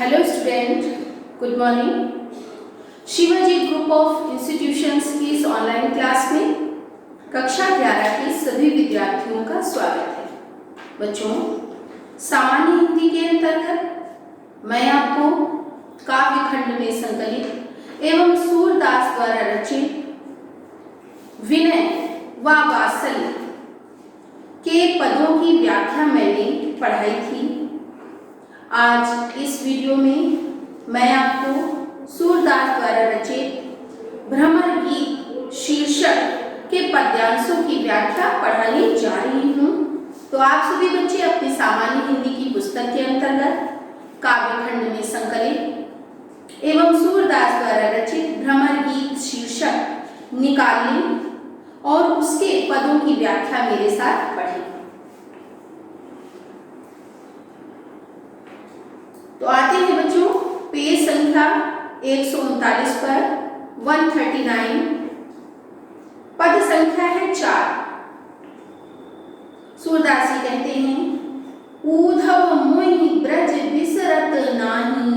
Hello student, good morning. Shivaji group of institutions की इस online class में कक्षा 11 के सभी विद्यार्थियों का स्वागत है। बच्चों, सामान्य हिंदी के अंतर्गत मैं आपको काव्य खंड में संकलित एवं सूरदास द्वारा रचित विनय व वात्सल्य के पदों की व्याख्या मैंने पढ़ाई थी। आज इस वीडियो में मैं आपको सूरदास द्वारा रचित भ्रमर गीत शीर्षक के पद्यांशों की व्याख्या पढ़ाने जा रही हूँ। तो आप सभी बच्चे अपनी सामान्य हिंदी की पुस्तक के अंतर्गत काव्य खंड में संकलित एवं सूरदास द्वारा रचित भ्रमर गीत शीर्षक निकाल लें और उसके पदों की व्याख्या मेरे साथ पढ़ें। तो आते हैं बच्चों पेज संख्या 139 पर 139 पद संख्या है 4। सूरदास जी कहते हैं ऊधव मोहि ब्रज बिसरत नाही,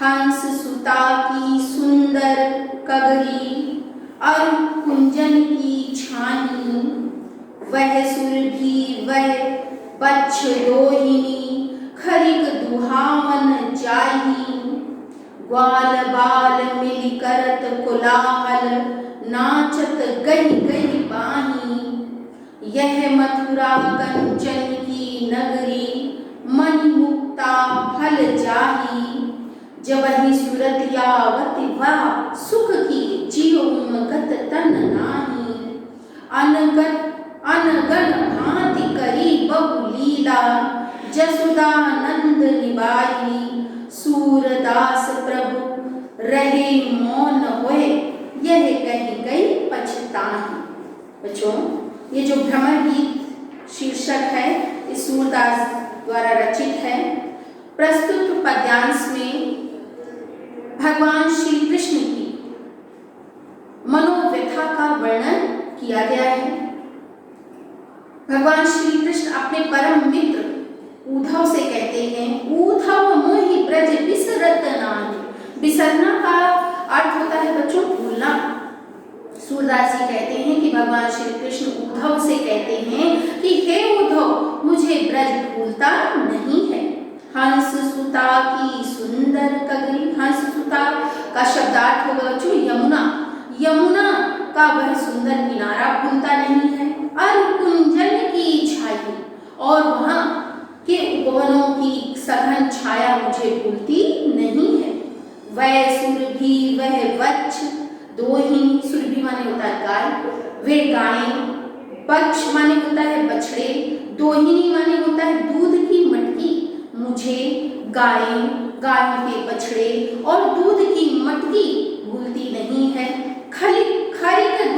हंस सुता की सुंदर कगरी और कुंजन की छानी, वह सुरभि वह बच्छ दोहिनी खरिक दुहावन जाही, ग्वाल बाल मिल करत कोलाहल नाचत गही गही बाही, यह मथुरा कंचन की नगरी मन मुक्ता फल जाही, जबहि सुरत यावत वह सुख की जीवमगत तन नाही, अनगन भांति करी बहु लीला जसुदानंद निभाई, सूरदास प्रभु रहे मौन होए यह कही गई पछताही। बच्चों, ये जो भ्रमर गीत शीर्षक है इस सूरदास द्वारा रचित है। प्रस्तुत पद्यांश में भगवान श्री कृष्ण की मनोव्यथा का वर्णन किया गया है। भगवान श्री कृष्ण अपने परम मित्र ऊधव से कहते हैं ऊधव मोहि ब्रज बिसरत नाही। बिसरना का अर्थ होता है बच्चों भूलना। सूरदास जी कहते हैं कि भगवान श्री कृष्ण ऊधव से कहते हैं कि हे ऊधव, मुझे ब्रज भूलता नहीं है। हंस सुता की सुंदर कगरी, हंस सुता का शब्दार्थ होगा बच्चों यमुना। यमुना का वह सुंदर किनारा भूलता नहीं है। और कुंजन की छाई और वहां के उपवनों की सघन छाया मुझे भूलती नहीं है। वह सुरभि वह वच्छ दोहिनी, सुरभि माने होता है गाय, वे गायें, बच्छ माने होता है बछड़े, दोहिनी माने होता है दूध की मटकी, मुझे गायें, गायों के बछड़े और दूध की मटकी भूलती नहीं है। खरिक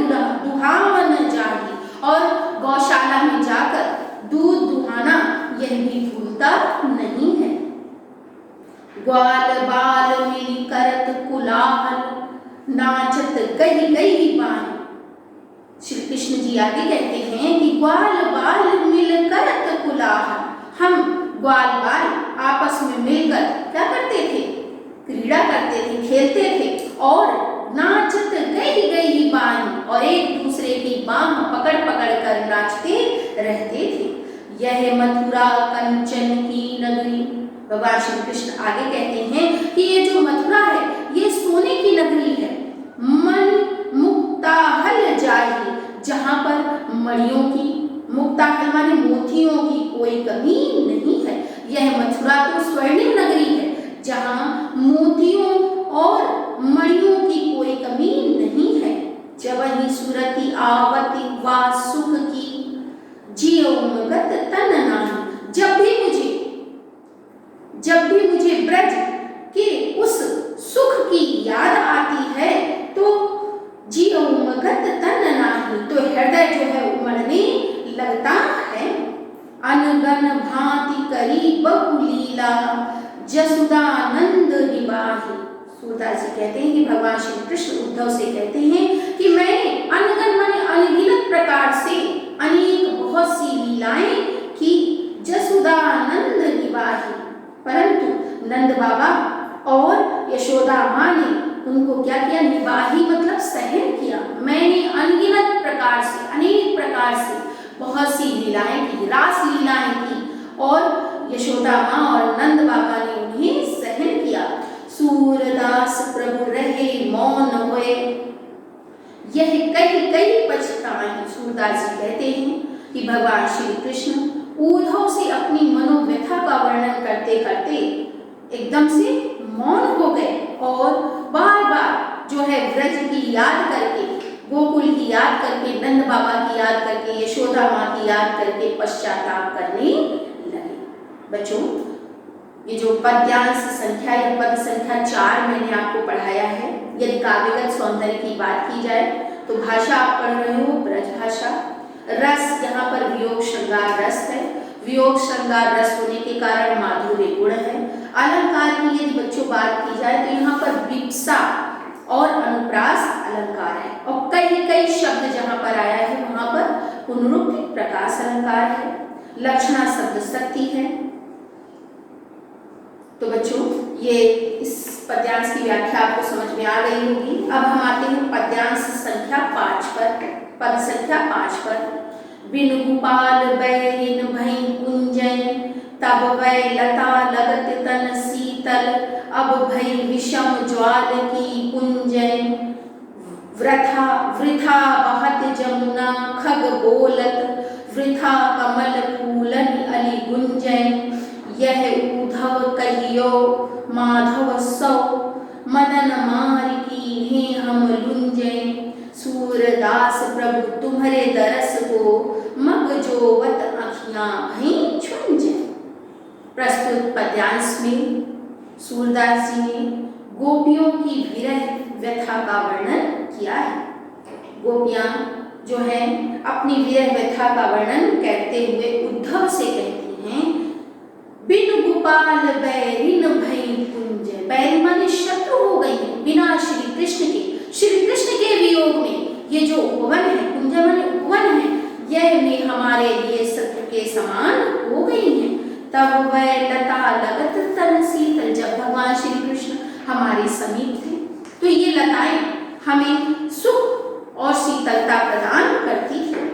दुहावन जाही, और गौशाला में जाकर दूध दुहाना यह भी भूलता नहीं है। ग्वाल बाल मिल करत कोलाहल नाचत गही गही बानी। श्री कृष्ण जी आगे कहते हैं कि ग्वाल बाल मिल करत कोलाहल, हम ग्वाल बाल आपस में मिलकर क्या करते थे? क्रीड़ा करते थे, खेलते थे और नाचत गही गही बानी, और एक दूसरे की बाह पकड़ पकड़ कर नाचते रहते थे। यह मथुरा कंचन की नगरी, भगवान श्री कृष्ण आगे कहते हैं कि ये जो मथुरा है ये सोने की नगरी है। मन मुक्ताहल जाही, जहां पर मणियों की, मुक्ताहल माने मोतियों की कोई कमी नहीं है। यह मथुरा तो स्वर्णिम नगरी है जहां मोतियों और मणियों की कोई कमी नहीं है। जबहि सुरति आवति वा सुख की जीवमगत तन नाही, जब भी मुझे ब्रज के उस सुख की याद आती है तो जीवमगत तन नाही, तो हृदय जो है उमड़ने लगता है। अनगन भांति करी बहु लीला जसुदानंद निभाही। सूरदास जी कहते हैं कि भगवान श्री कृष्ण उद्धव से कहते हैं कि मैंने अनगन माने अनगिनत प्रकार से अनेक बहुत सी लीलाएं की, जसुदानंद निभाही, परंतु नंद बाबा और यशोदा माँ ने उनको क्या किया, निबाही मतलब सहन किया। मैंने अनगिनत प्रकार से, अनेक प्रकार से बहुत सी लीलाएं की, रास लीलाएं की और यशोदा माँ और नंद बाबा ने उन्हें सहन किया। सूरदास प्रभु रहे मौन हुए, यह कई कई पछताएं। सूरदास जी कहते हैं कि भगवान श्री कृष्ण उद्धव से अपनी मनोव्यथा का वर्णन करते करते एकदम से मौन हो गए और बार बार जो है ब्रज की याद करके, गोकुल की याद करके, नंद बाबा की याद करके, यशोदा माँ की याद करके पश्चाताप करने लगे। बच्चों, ये जो पद्यांश संख्या या पद संख्या 4 मैंने आपको पढ़ाया है, यदि काव्यगत सौंदर्य की बात की जाए तो भाषा आप पढ़ रहे हो ब्रज भाषा। रस, यहाँ पर वियोग श्रृंगार रस है, वियोग श्रृंगार रस होने के कारण माधुर्य गुण है। अलंकार की यदि बच्चों बात की जाए तो यहाँ पर विप्सा और अनुप्रास अलंकार है और कई कई शब्द जहाँ पर आया है वहाँ पर पुनरुक्ति प्रकाश अलंकार है। लक्षणा शब्द शक्ति है। तो बच्चों, ये इस पद्यांश की व्याख्या आपको समझ में आ गई होगी। अब हम आते हैं पद्यांश संख्या 5 पर, पद संख्या 5 पर। बिनु गोपाल बैरिन भई कुंजय, तब वै लता लगत तन शीतल, अब भई विषम ज्वाल की कुंजय, वृथा वृथा बहत जमुना खग बोलत, वृथा कमल फूलन अली गुंजय, यह उद्धव कहियो माधव सौ, मदन मार की हैं हम लुंजय, सूरदास प्रभु तुम्हारे दरस को, मग जोवत अखियां भई छुंजय। प्रस्तुत पद्यांश में सूरदास जी ने गोपियों की विरह व्यथा का वर्णन किया है। गोपियां जो है अपनी विरह व्यथा का वर्णन करते हुए उद्धव से कहती हैं, बिनु गोपाल बैरिन भई कुंजय। बैरी माने शत्रु हो गई है बिना श्री कृष्ण के, श्री कृष्ण के वियोग में ये जो उपवन है, कुंजय माने उपवन है, यह में हमारे लिए शत्रु के समान हो गई है। तब वै लता लगत तन शीतल, जब भगवान श्री कृष्ण हमारे समीप थे तो ये लताएं हमें सुख और शीतलता प्रदान करती थी।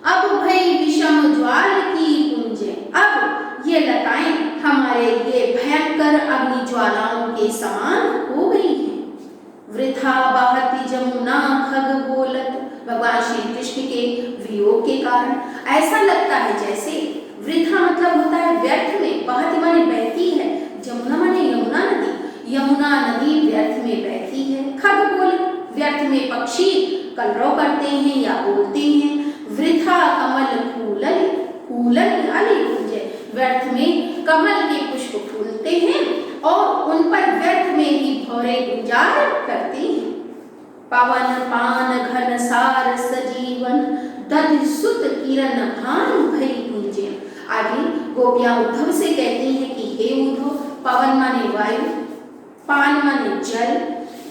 अब भई विषम ज्वाल की कुंजय, अब ये लताएं हमारे लिए भयंकर अग्नि ज्वालाओं के समान हो गई हैं। वृथा बहती जमुना खग बोलत, भगवान श्री कृष्ण के वियोग के कारण ऐसा लगता है जैसे, वृथा मतलब होता है व्यर्थ में, बहती माने बहती है, जमुना माने यमुना नदी, यमुना नदी व्यर्थ में बहती है। खग बोलत, व्यर्थ में पक्षी कलरव करते हैं या बोलते हैं। वृथा कमल फूलन, फूलन अली गुंजय, व्यर्थ में कमल के पुष्प फूलते हैं और उन पर व्यर्थ में ही भौरे गुंजार करते हैं। पवन पान घन सार सजीवन, दधि सुत किरण भानु भई गुंजय। आगे गोपियां उद्धव से कहती हैं कि हे उद्धव, पवन माने वायु, पान माने जल,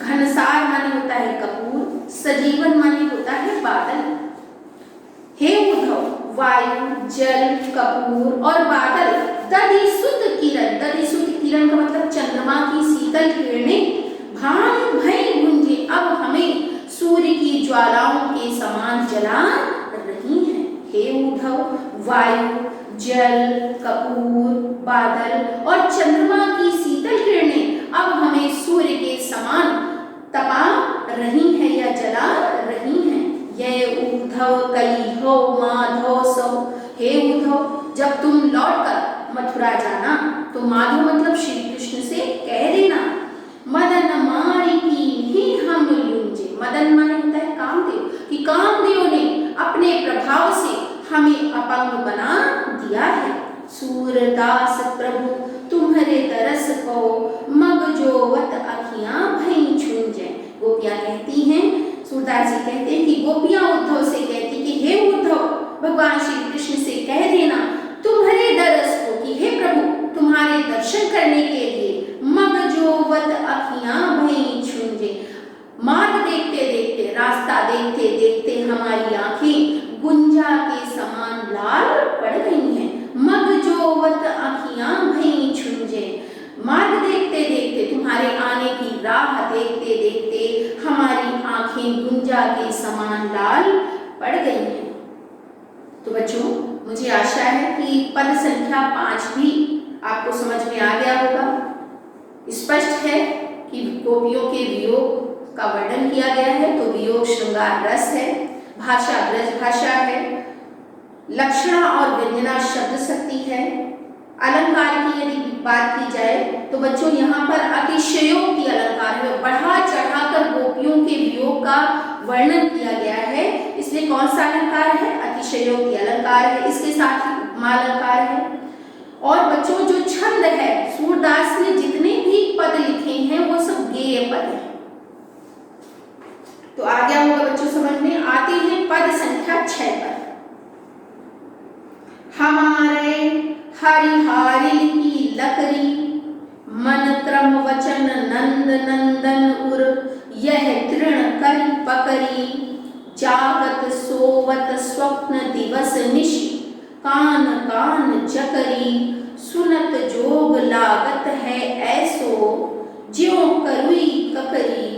घनसार माने होता है कपूर, सजीवन माने होता है बादल। हे उद्धव, वायु, जल, कपूर और बादल, दधि सुत किरण, दधि सुत किरण का मतलब चंद्रमा की शीतल किरणें, भानु भई गुंजे, अब हमें सूर्य की ज्वालाओं के समान जला रही हैं। हे उद्धव, वायु, जल, कपूर, बादल और चंद्रमा की शीतल किरणें अब हमें सूर्य के समान तपा रही हैं या जला रही हैं। यह उद्धव कली हो माधव सौ, हे उद्धव, जब तुम लौटकर मथुरा जाना तो माधव मतलब श्री कृष्ण से कह देना, मदन मारी की ही हम लुंजे। मदन माने होता है कामदेव, कि कामदेव ने अपने प्रभाव से हमें अपंग बना दिया है। सूरदास प्रभु तुम्हारे दरस को, मग जोवत अखियां भई छुंजय। गोपियां कहती हैं, सूरदास जी कहते हैं कि गोपियां उद्धव से कहती कि हे उद्धव, भगवान श्री कृष्ण से कह देना तुम्हारे दरस को, कि हे प्रभु तुम्हारे दर्शन करने के लिए, मग जोवत अखियां भई छुंजे, मार्ग देखते देखते, रास्ता देखते देखते हमारी आंखें गुंजा के समान लाल पड़ गई हैं। मग जोवत अखियां भई छुंजे, पूजा के समान लाल पड़ गई हैं। तो बच्चों, मुझे आशा है कि पद संख्या 5 भी आपको समझ में आ गया होगा। स्पष्ट है कि गोपियों के वियोग का वर्णन किया गया है। तो वियोग श्रृंगार रस है, भाषा ब्रज भाषा है, लक्षणा और व्यंजना शब्द शक्ति है। अलंकार की यदि बात की जाए तो बच्चों यहाँ पर अतिशयोक्ति अलंकार है, बढ़ा चढ़ाकर गोपियों के वियोग का वर्णन किया गया है, इसलिए कौन सा अलंकार है? अतिशयोक्ति अलंकार है। इसके साथ ही उपमा अलंकार है। और बच्चों, जो छंद है, सूरदास ने जितने भी पद लिखे हैं वो सब गेय पद है। तो आ गया होगा बच्चों समझ में। आते हैं पद संख्या 6 पर। हमारे हरिहारिल की लकड़ी, मन क्रम वचन नंद नंदन उर, यह तृण करी पकड़ी, जागत सोवत स्वप्न दिवस निश, कान कान जकरी, सुनत जोग लागत है ऐसो, ज्यों करुई ककरी,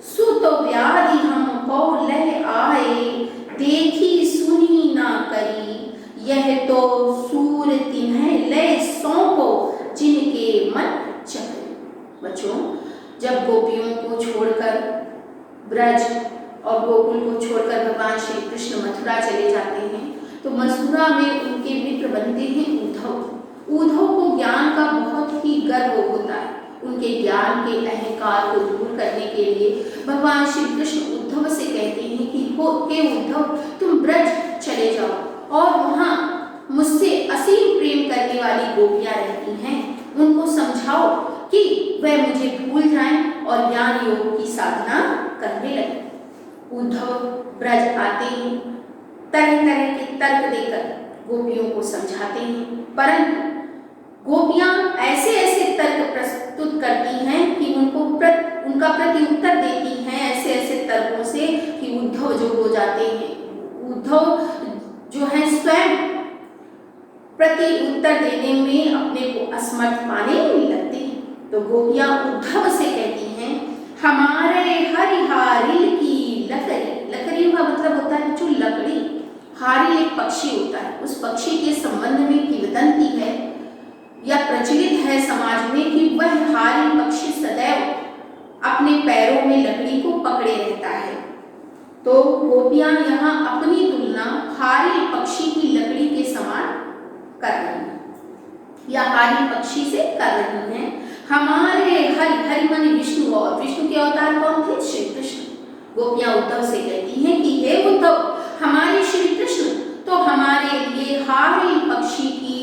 सुत व्याधि हमको लह आए, देखी सुनी ना करी, यह तो सूर तिन्ह ले सौंपो, जिनके मन चकरी। बच्चों, जब गोपियों को छोड़कर ब्रज और गोकुल को छोड़कर भगवान श्री कृष्ण मथुरा चले जाते हैं तो मथुरा में उनके मित्र बनते हैं उद्धव। उद्धव को ज्ञान का बहुत ही गर्व होता है। उनके ज्ञान के अहंकार को दूर करने के लिए भगवान श्री कृष्ण उद्धव से कहते हैं कि उद्धव, तुम ब्रज चले जाओ और वहाँ मुझसे असीम प्रेम करने वाली गोपियां रहती हैं, उनको समझाओ कि वह मुझे भूल जाएं और ज्ञान योग की साधना करने लगे। उद्धव ब्रज आते हैं, तरह तरह के तर्क देकर गोपियों को समझाते हैं, परंतु गोपियां ऐसे ऐसे तर्क प्रस्तुत करती हैं कि उनका प्रति उत्तर देती हैं ऐसे ऐसे तर्कों से कि उद्धव जो हो जाते हैं। उद्धव जो है स्वयं प्रति उत्तर देने में अपने को असमर्थ पाने लगते हैं। तो गोपियां उद्धव से कहती हैं, हमारे हरिहारिल की लकड़ी। लकड़ी का मतलब होता है जो लकड़ी। हारिल एक पक्षी होता है, उस पक्षी के संबंध में किंवदंती है या प्रचलित है समाज में कि वह हारिल पक्षी सदैव अपने पैरों में लकड़ी को पकड़े रहता है। तो गोपियां यहाँ अपनी तुलना हारिल पक्षी की लकड़ी के समान कर रही हैं या हारिल पक्षी से कर रही हैं। हमारे हरि माने विष्णु, और विष्णु के अवतार कौन थे? श्री कृष्ण। गोपियां उद्धव से कहती हैं कि हे उद्धव, हमारे श्री कृष्ण तो हमारे लिए हारिल पक्षी की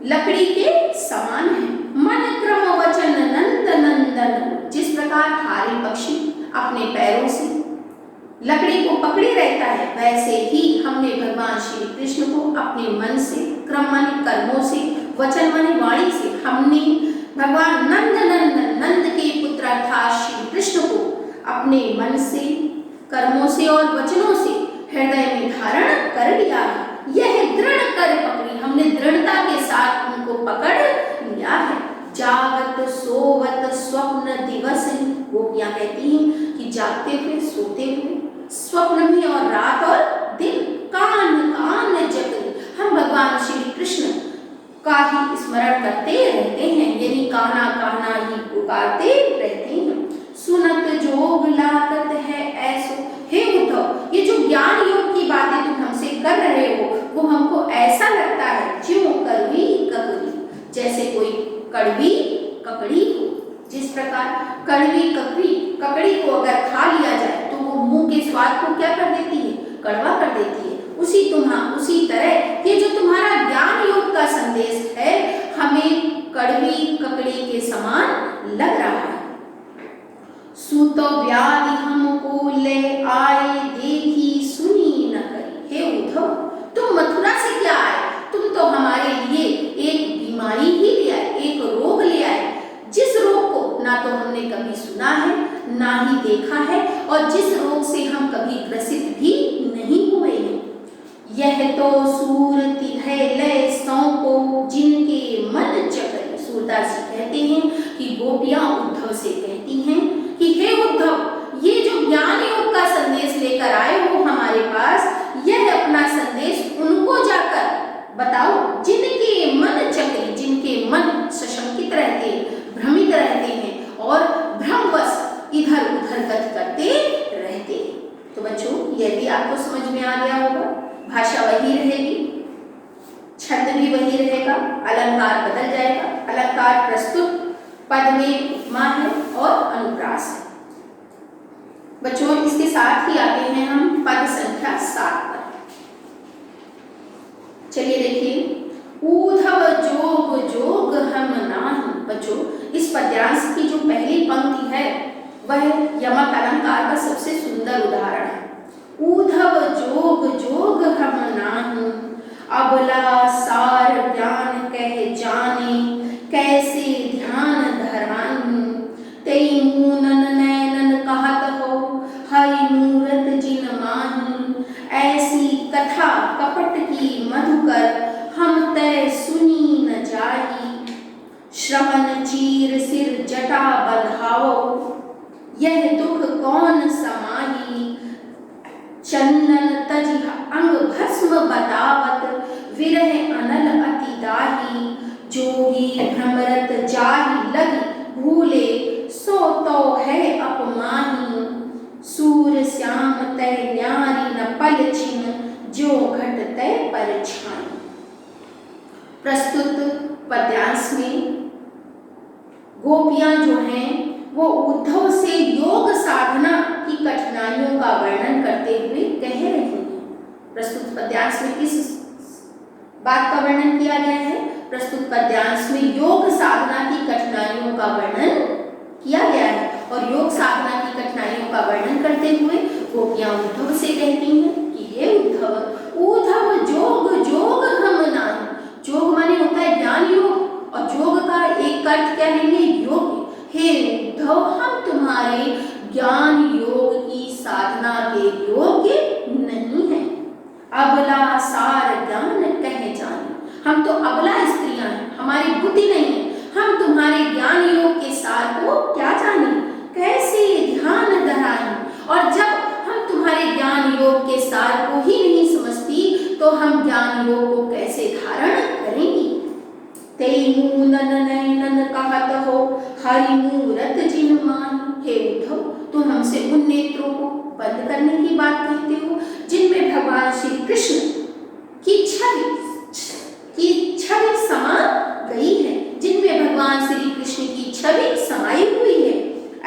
लकड़ी के समान है। मन क्रम वचन नंद नंदन, जिस प्रकार हारिल पक्षी अपने पैरों से लकड़ी को पकड़े रहता है, वैसे ही हमने भगवान श्री कृष्ण को अपने मन से, क्रम माने कर्मों से, वचन माने वाणी से, हमने भगवान नंद नंदन, नंद के पुत्र अर्थात श्री कृष्ण को अपने मन से, कर्मों से और वचनों से हृदय में धारण कर लिया है। यह दृढ़ कर पकड़ी, हमने दृढ़ता के साथ उनको पकड़ लिया है। जागत सोवत स्वप्न दिवस, गोपियां कहती हैं कि जागते हुए, सोते हुए, स्वप्न में और रात और दिन, कान कान जगत, हम भगवान श्री कृष्ण का ही स्मरण करते रहते हैं, यानी कान्हा कान्हा ही पुकारते रहते हैं। सुनत जोग लागत है ऐसो, हे उद्धव, ये जो ज्ञान योग की बातें तुम हमसे कर रहे हो वो हमको ऐसा लगता है ज्यों कड़वी ककड़ी, जैसे कोई कड़वी ककड़ी हो। जिस प्रकार कड़वी ककड़ी को अगर खा लिया जाए तो वो मुंह के स्वाद को क्या कर देती है? कड़वा कर देती है। उसी तरह ये जो तुम्हारा ज्ञान योग का संदेश है हमें कड़वी ककड़ी के समान लग रहा है। सुतो व्याधि हमको ले आए, देखी सुनी न करी। हे उद्धव, तुम मथुरा से क्या आए? तुम तो हमारे लिए एक बीमारी ही ले आए, एक रोग ले आए, जिस रोग को ना तो हमने कभी सुना है ना ही देखा है और जिस रोग से हम कभी ग्रसित भी नहीं हुए हैं। यह तो सूरति है लय सौंपो, जिनके मन चकरी। सूरदास जी कहते हैं कि गोपियां उद्धव से कहती हैं कि हे उद्धव, ये जो अलंकार बदल जाएगा। अलंकार प्रस्तुत पद में उपमा है और अनुप्रास है। बच्चों इसके साथ ही आते हैं हम पद संख्या 7 पर। चलिए देखिए, ऊधव जोग जोग हम नाहि। बच्चों इस पद्यांश की जो पहली पंक्ति है वह यमक अलंकार का सबसे सुंदर उदाहरण है। ऊधव जोग जोग हम नाहि, अबला सार ज्ञान कह जाने, कैसे ध्यान धराहि। तेई मूनन नैनन कहत हो, हरि मूरत जिन माहि। ऐसी कथा कपट की मधुकर, हम तय सुनी न जाहि। श्रवण चीर सिर जटा बंधाओ, यह दुख कौन समाहि। चंदन तज अंग भस्म बतावत, विरह अनल अति दाही। जोगी भ्रमरत जाहि लगी भूले, सो तो है अपमाही। सूर श्याम तय न्यारी न पल छिन, जो घट तय परछाई। प्रस्तुत पद्यांश में गोपियां जो हैं वो उद्धव से योग साधना की कठिनाइयों का वर्णन करते हुए कह रही हैं। प्रस्तुत पद्यांश में किस बात का वर्णन किया गया है? प्रस्तुत पद्यांश में योग साधना की कठिनाइयों का वर्णन किया गया है और योग साधना की कठिनाइयों का वर्णन करते हुए गोपियां उद्धव से कहती हैं कि हे उद्धव, ऊधव जोग जोग हम नाहि। जोग माने होता है ज्ञान योग और जोग का एक अर्थ क्या लेंगे? योग। हे उद्धव, हम तुम्हारे ज्ञान योग की साधना के योग्य नहीं हैं। अबला सार ज्ञान कह जाने, हम तो अबला स्त्रियां हैं, हमारी बुद्धि नहीं है, हम तुम्हारे ज्ञान योग के सार को क्या जाने, कैसे ध्यान धराएं। और जब हम तुम्हारे ज्ञान योग के सार को ही नहीं समझती तो हम ज्ञान योग को कैसे धारण करेंगी। तेई मूनन नैनन कहत हो, हरि मूरत जिन माहि। हे उद्धव, तुम हमसे उन नेत्रों को बंद करने की बात कहते हो जिनमें भगवान श्री कृष्ण की छवि समा गई है, जिनमें भगवान श्री कृष्ण की छवि समाई हुई है।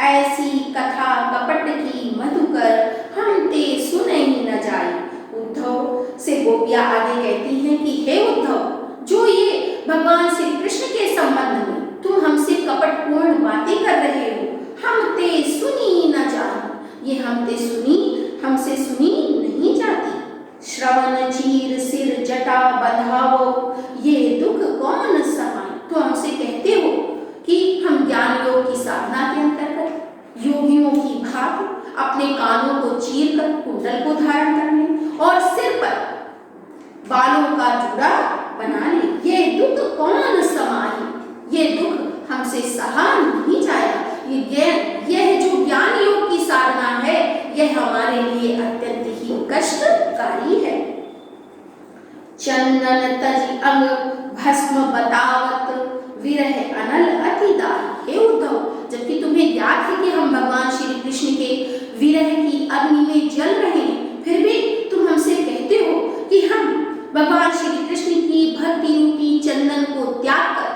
ऐसी कथा कपट की मधुकर, हम ते सुने ही न जाए। उद्धव से गोपियां आगे कहती हैं कि हे उद्धव, जो ये भगवान श्री कृष्ण के संबंध में तुम हमसे कपटपूर्ण बातें कर रहे हो, हम ते सुनी न जाए। ये हमसे सुनी नहीं जाती। श्रवण चीर सिर जटा बंधाओ, ये दुख कौन समाए। तो हमसे कहते हो कि हम ज्ञान योग की साधना के अंतर्गत योगियों की भांति अपने कानों को चीर कर कुंडल को धारण करने और सिर पर बालों का जूड़ा बना ले, ये दुख कौन समाए। ये दुख हमसे सहा नहीं जाएगा। यह जो ज्ञान योग की साधना है यह हमारे लिए अत्यंत ही कष्टकारी है। चंदन तज अंग भस्म बतावत, विरह अनल अति दाही। हे उद्धव, जबकि तुम्हें ज्ञात है कि हम भगवान श्री कृष्ण के विरह की अग्नि में जल रहे हैं, फिर भी तुम हमसे कहते हो कि हम भगवान श्री कृष्ण की भक्ति रूपी चंदन को त्याग कर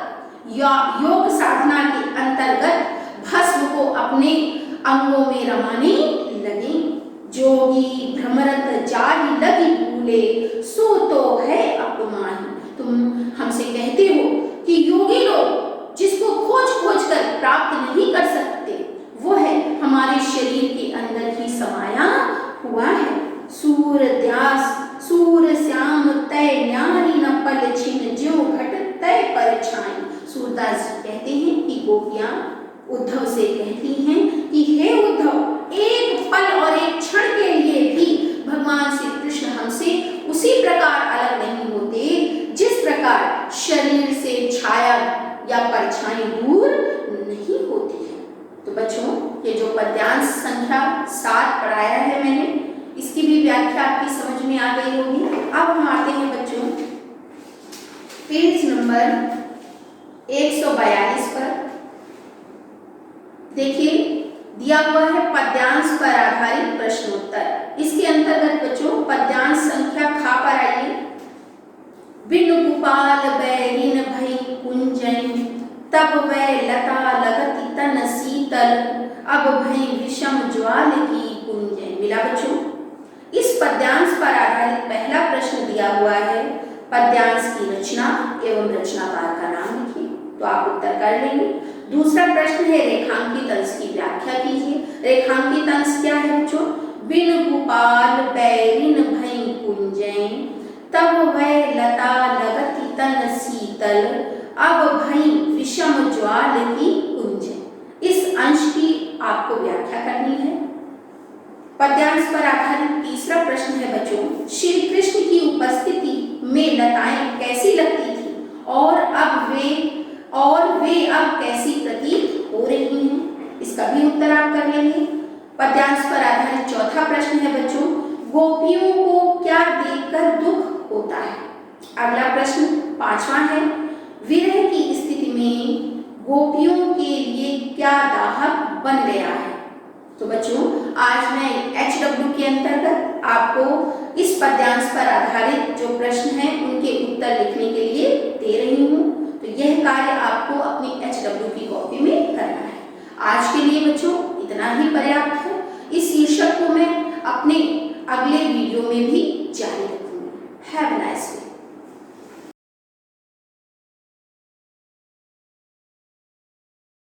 योग साधना के अंतर्गत भस्म को अपने अंगों में रमाने लगे। जोगी भ्रमरत जाहि लगी भूले, सो तो है अपमाही। तुम हमसे कहते हो कि योगी लोग जिसको खोज खोज कर प्राप्त नहीं कर सकते वो है हमारे शरीर के अंदर ही समाया हुआ है। सूर श्याम तय न्यारी न पल छिन, ज्यों घट तय परछाई। सूरदास कहते हैं कि गोपियां उद्धव से कहती हैं कि हे उद्धव, एक पल और एक क्षण के लिए भी भगवान श्री कृष्ण हमसे उसी प्रकार अलग नहीं होते जिस प्रकार शरीर से छाया या परछाई दूर नहीं होती है। तो बच्चों, ये जो पद्यांश संख्या 7 पढ़ाया है मैंने, इसकी भी व्याख्या आपकी समझ में आ गई होगी। अब हम आते हैं बच्चों पेज नंबर 142 पर। देखिए, दिया हुआ है पद्यांश पर आधारित प्रश्नोत्तर। इसके अंतर्गत बच्चों पद्यांश संख्या खा पर आइए। बिन गोपाल बैरिन भई तब वह लता लगति तन शीतल, अब भई विषम ज्वाल की कुंजें। मिला बच्चों? इस पद्यांश पर आधारित पहला प्रश्न दिया हुआ है। पद्यांश की रचना एवं रचनाकार का नाम लिखिए, तो आप उत्तर कर लेंगे। दूसरा प्रश्न है रेखांकित अंश की व्याख्या कीजिए। रेखांकित अंश क्या है बच्चों? बिन भूपाल बैरिन भई कुंजें, तब वह लता लगति तन शीतल, अब भई विषम ज्वाल की कुंजें। इस अंश की आपको व्याख्या करनी है। पद्यांश पर आधारित तीसरा प्रश्न है बच्चों, श्री कृष्ण की उपस्थिति में लताएं कैसी लगती थी और वे अब कैसी प्रतीत हो रही हैं? इसका भी उत्तर आप कर लेंगे। पद्यांश पर आधारित चौथा प्रश्न है बच्चों, गोपियों को क्या देखकर दुख होता है? अगला प्रश्न पांचवा है, विरह की स्थिति में गोपियों के लिए क्या दाहक बन गया है? तो बच्चों आज मैं HW के अंतर्गत आपको इस पद्यांश पर आधारित जो प्रश्न हैं उनके उत्तर लिखने के लिए दे रही हूँ। तो यह कार्य आपको अपनी HW की कॉपी में करना है। आज के लिए बच्चों इतना ही पर्याप्त है। इस शीर्षक को मैं अपने अगले वीडियो में भी जारी रखूंगी। Have a nice day.